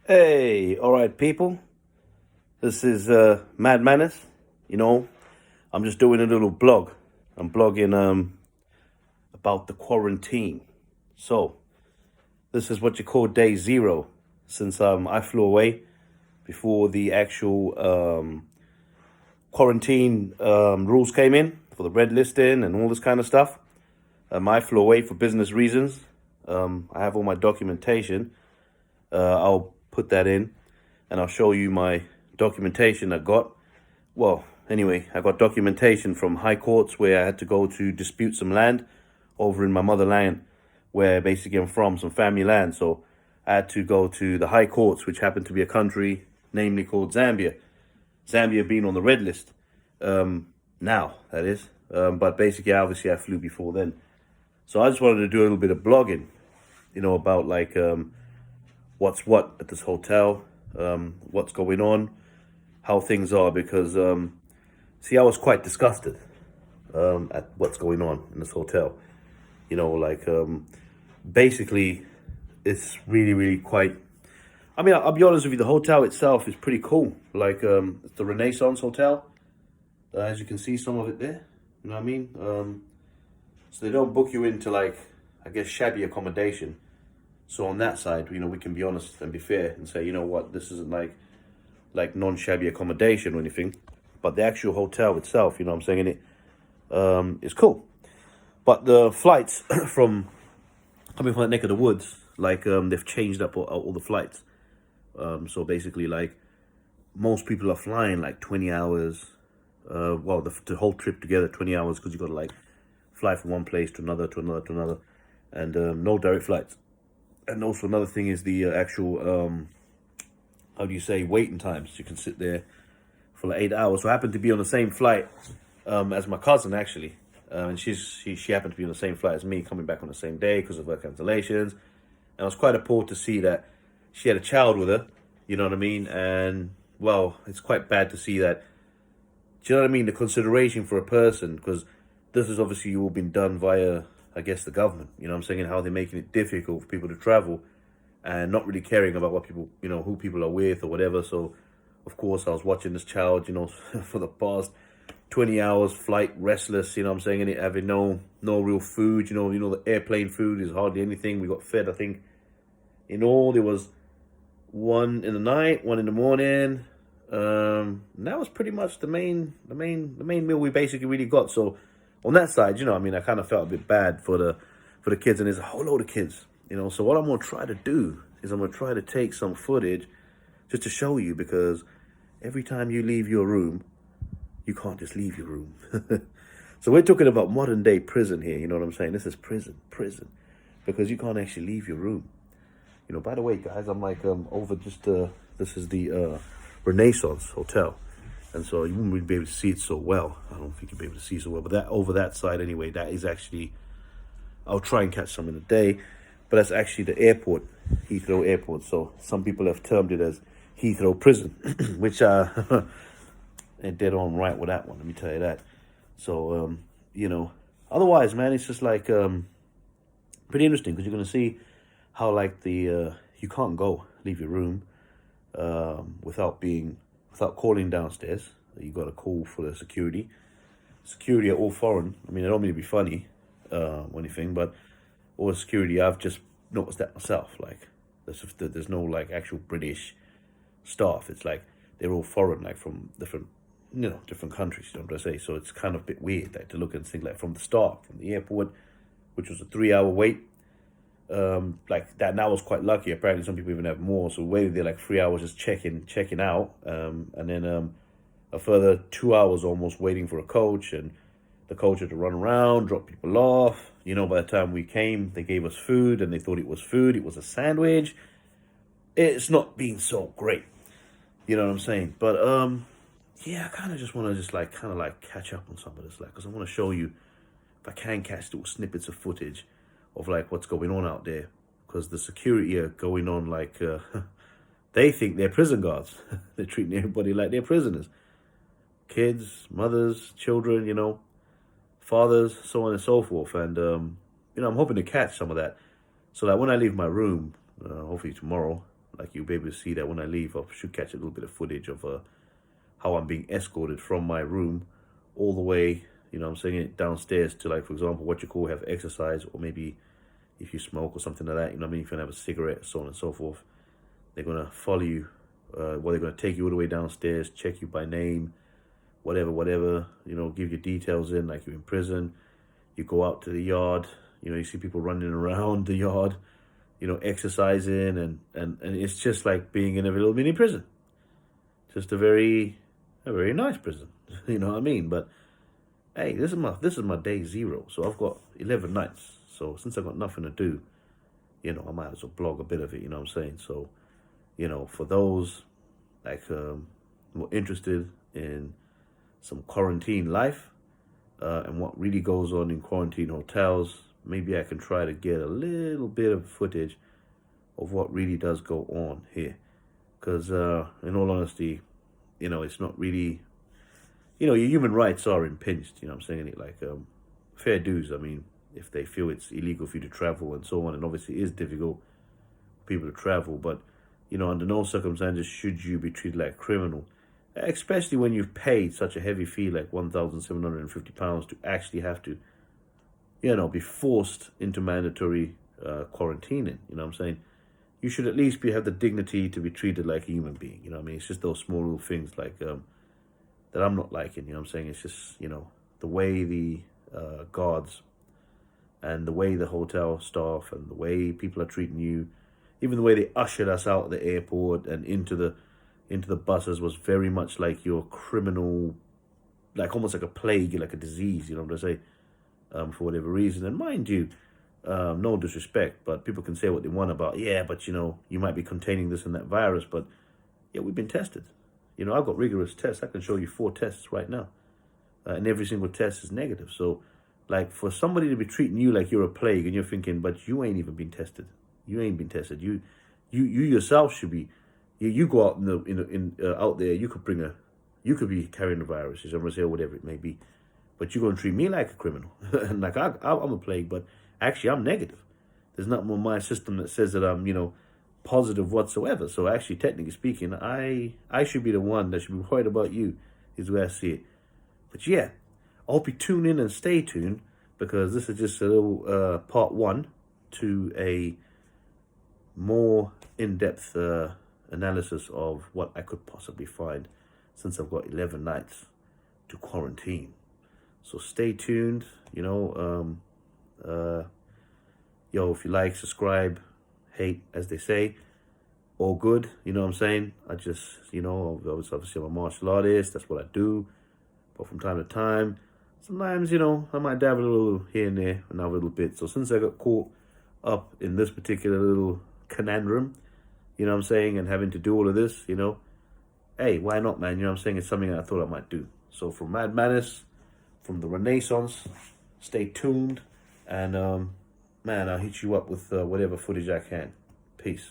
Hey, all right, people. This is Mad Manus. You know, I'm just doing a little blog. I'm blogging about the quarantine. So this is what you call day zero since I flew away before the actual quarantine rules came in for the red listing and all this kind of stuff. I flew away for business reasons. I have all my documentation. I'll put that in and I'll show you my documentation I got. Well, anyway, I got documentation from high courts where I had to go to dispute some land over in my motherland, where basically I'm from, some family land. So I had to go to the high courts, which happened to be a country, namely called Zambia. Zambia being on the red list now, that is. But basically, obviously, I flew before then. So I just wanted to do a little bit of blogging, about like what's what at this hotel, what's going on, how things are, because see, I was quite disgusted at what's going on in this hotel. Like basically, it's really, really quite. I mean, I'll be honest with you. The hotel itself is pretty cool. Like it's the Renaissance Hotel, as you can see, some of it there. You know what I mean? So they don't book you into like, I guess, shabby accommodation. So on that side, we can be honest and be fair and say, you know what, this isn't like non-shabby accommodation or anything, but the actual hotel itself, you know what I'm saying, is cool. But the flights from coming from that neck of the woods, like they've changed up all the flights. So basically, like most people are flying like 20 hours. Well, the whole trip together, 20 hours, because you got to like fly from one place to another, to another, to another, and no direct flights. And also another thing is the actual how do you say, waiting times. You can sit there for like 8 hours. So I happened to be on the same flight as my cousin, actually, and she happened to be on the same flight as me, coming back on the same day because of her cancellations. And I was quite appalled to see that she had a child with her. You know what I mean? And well, it's quite bad to see that. Do you know what I mean? The consideration for a person, because this has obviously all been done via, I guess, the government. You know what I'm saying? How they're making it difficult for people to travel and not really caring about what people, who people are with or whatever. So, of course, I was watching this child, for the past 20 hours, flight restless, you know what I'm saying, and it having no real food. The airplane food is hardly anything. We got fed, I think, in all, there was one in the night, one in the morning. And that was pretty much the main meal we basically really got. So on that side, I kind of felt a bit bad for the kids, and there's a whole load of kids. So what I'm gonna try to do is I'm gonna try to take some footage just to show you, because every time you leave your room, you can't just leave your room. So we're talking about modern day prison here. You know what I'm saying? This is prison, because you can't actually leave your room. By the way, guys, I'm like over just this is the Renaissance Hotel, and so you wouldn't really be able to see it so well. I don't think you'll be able to see it so well, but that over that side anyway, that is actually. I'll try and catch some in a day, but that's actually the airport, Heathrow Airport. So some people have termed it as Heathrow Prison, which they're dead on right with that one. Let me tell you that. So otherwise, man, it's just like pretty interesting, because you're gonna see how like the you can't leave your room without calling downstairs. You got to call for the security. Security are all foreign. I mean, I don't mean to be funny or anything, but all the security, I've just noticed that myself. Like, there's no like actual British staff. It's like they're all foreign, like from different countries. You know what I say? So it's kind of a bit weird, like, to look and think, like, from the start, from the airport, which was a 3 hour wait. Like that now was quite lucky. Apparently some people even have more. So waited there like 3 hours just checking out. And then a further 2 hours almost waiting for a coach, and the coach had to run around, drop people off. By the time we came, they gave us food, and they thought it was food. It was a sandwich. It's not been so great. You know what I'm saying? But yeah, I kind of just want to just like kind of like catch up on some of this, like, because I want to show you, if I can catch little snippets of footage of like what's going on out there, because the security are going on like they think they're prison guards. They're treating everybody like they're prisoners, kids, mothers, children, fathers, so on and so forth. And I'm hoping to catch some of that, so that when I leave my room, hopefully tomorrow, Like you'll be able to see that when I leave. I should catch a little bit of footage of how I'm being escorted from my room all the way, you know what I'm saying, it downstairs to, like, for example, what you call have exercise, or maybe if you smoke or something like that, you know what I mean, if you have a cigarette, so on and so forth. They're going to follow you, they're going to take you all the way downstairs, check you by name, whatever, you know, give you details in, like you're in prison. You go out to the yard, you know, you see people running around the yard, you know, exercising, and it's just like being in a little mini prison. Just a very nice prison, you know what I mean? But hey, this is my day 0, so I've got 11 nights. So since I've got nothing to do, you know, I might as well blog a bit of it, you know what I'm saying? So, you know, for those like who are interested in some quarantine life and what really goes on in quarantine hotels, maybe I can try to get a little bit of footage of what really does go on here. Because in all honesty, you know, it's not really, you know, your human rights are impinged, you know what I'm saying? Like fair dues, I mean, if they feel it's illegal for you to travel and so on, and obviously it is difficult for people to travel, but, you know, under no circumstances should you be treated like a criminal, especially when you've paid such a heavy fee, like £1,750, to actually have to, you know, be forced into mandatory quarantining, you know what I'm saying? You should at least have the dignity to be treated like a human being, you know what I mean? It's just those small little things like that I'm not liking, you know what I'm saying? It's just, you know, the way the guards and the way the hotel staff and the way people are treating you, even the way they ushered us out of the airport and into the buses was very much like your criminal, like almost like a plague, like a disease, you know what I'm saying? For whatever reason. And mind you, no disrespect, but people can say what they want about, yeah, but you know, you might be containing this and that virus, but yeah, we've been tested. You know, I've got rigorous tests. I can show you 4 tests right now. And every single test is negative. So, like, for somebody to be treating you like you're a plague and you're thinking, but you ain't even been tested. You ain't been tested. You yourself should be. You go out out there. You could be carrying the virus, I'm gonna say, or whatever it may be. But you're gonna treat me like a criminal, and like I'm a plague. But actually, I'm negative. There's nothing on my system that says that I'm, you know, positive whatsoever. So actually, technically speaking, I should be the one that should be worried about you, is the way I see it. But yeah, I hope you tune in and stay tuned, because this is just a little part 1 to a more in-depth analysis of what I could possibly find since I've got 11 nights to quarantine. So stay tuned, you know, yo, if you like, subscribe, hate, as they say, all good, you know what I'm saying? I just, you know, obviously I'm a martial artist, that's what I do. But from time to time, sometimes, you know, I might dabble a little here and there, another little bit. So since I got caught up in this particular little conundrum, you know what I'm saying, and having to do all of this, you know, hey, why not, man? You know what I'm saying? It's something I thought I might do. So from Mad Madness, from the Renaissance, stay tuned. And, man, I'll hit you up with whatever footage I can. Peace.